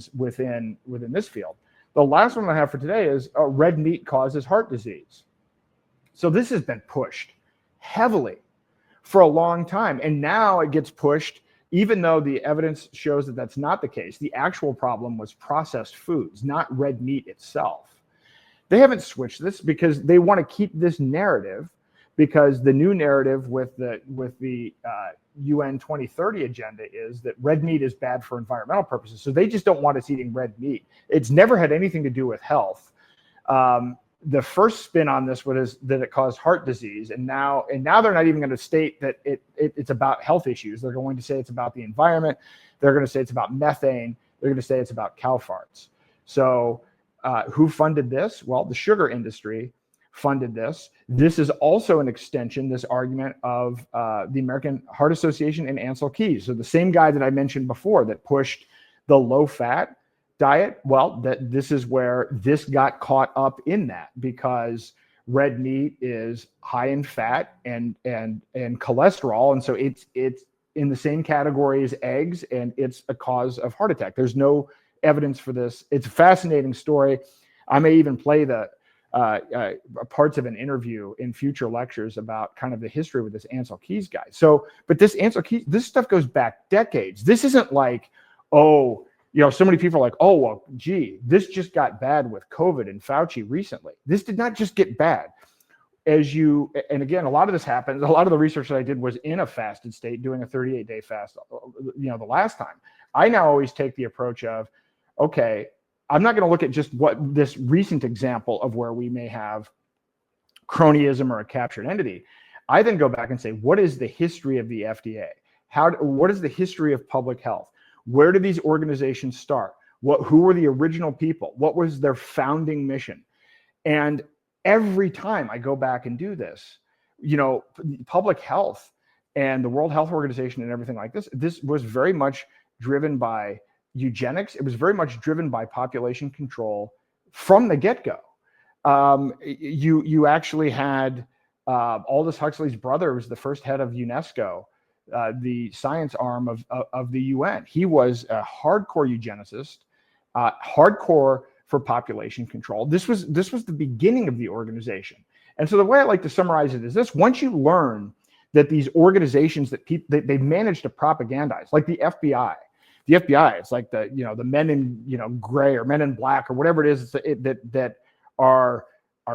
trends within this field. The last one I have for today is red meat causes heart disease. So this has been pushed heavily for a long time. And now it gets pushed, even though the evidence shows that that's not the case. The actual problem was processed foods, not red meat itself. They haven't switched this because they want to keep this narrative, because the new narrative with the UN 2030 agenda is that red meat is bad for environmental purposes. So they just don't want us eating red meat. It's never had anything to do with health. The first spin on this was that it caused heart disease, and now they're not even going to state that it's about health issues. They're going to say it's about the environment. They're going to say it's about methane. They're going to say it's about cow farts. So who funded this? Well, the sugar industry funded this. This is also an extension, this argument, of the American Heart Association and Ansel Keys. So the same guy that I mentioned before that pushed the low-fat diet, well, this is where this got caught up in that, because red meat is high in fat and cholesterol, and so it's in the same category as eggs, and it's a cause of heart attack. There's no evidence for this. It's a fascinating story. I may even play the parts of an interview in future lectures about kind of the history with this Ansel Keys guy. So, but this Ansel Keys, this stuff goes back decades. This isn't like, oh, so many people are like, oh, well, gee, this just got bad with COVID and Fauci recently. This did not just get bad. And again, a lot of this happened. A lot of the research that I did was in a fasted state, doing a 38-day fast, the last time. I now always take the approach of, okay, I'm not going to look at just what this recent example of where we may have cronyism or a captured entity. I then go back and say, what is the history of the FDA? What is the history of public health? Where did these organizations start? Who were the original people? What was their founding mission? And every time I go back and do this, public health and the World Health Organization and everything like this was very much driven by eugenics. It was very much driven by population control from the get-go. You actually had Aldous Huxley's brother was the first head of UNESCO, the science arm of the UN. He was a hardcore eugenicist, hardcore for population control. This was the beginning of the organization. And so the way I like to summarize it is this: once you learn that these organizations that they manage to propagandize, like the FBI. The FBI, it's like the men in gray or men in black or whatever it is that are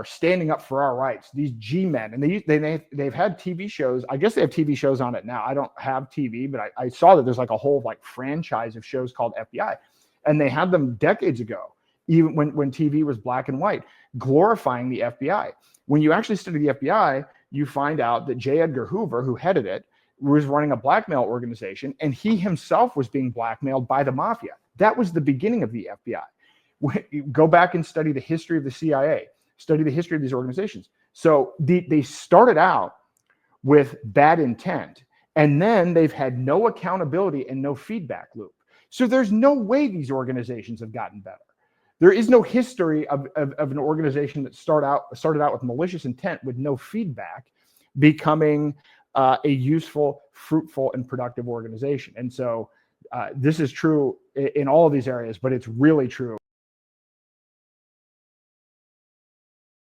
standing up for our rights. These G-men, and they've had TV shows. I guess they have TV shows on it now. I don't have TV, but I saw that there's like a whole franchise of shows called FBI, and they had them decades ago, even when TV was black and white, glorifying the FBI. When you actually study the FBI, you find out that J. Edgar Hoover, who headed it, was running a blackmail organization, and he himself was being blackmailed by the mafia. That was the beginning of the FBI. Go back and study the history of the CIA, study the history of these organizations. So they started out with bad intent, and then they've had no accountability and no feedback loop. So there's no way these organizations have gotten better. There is no history of an organization that started out with malicious intent with no feedback becoming a useful, fruitful, and productive organization. And so this is true in all of these areas, but it's really true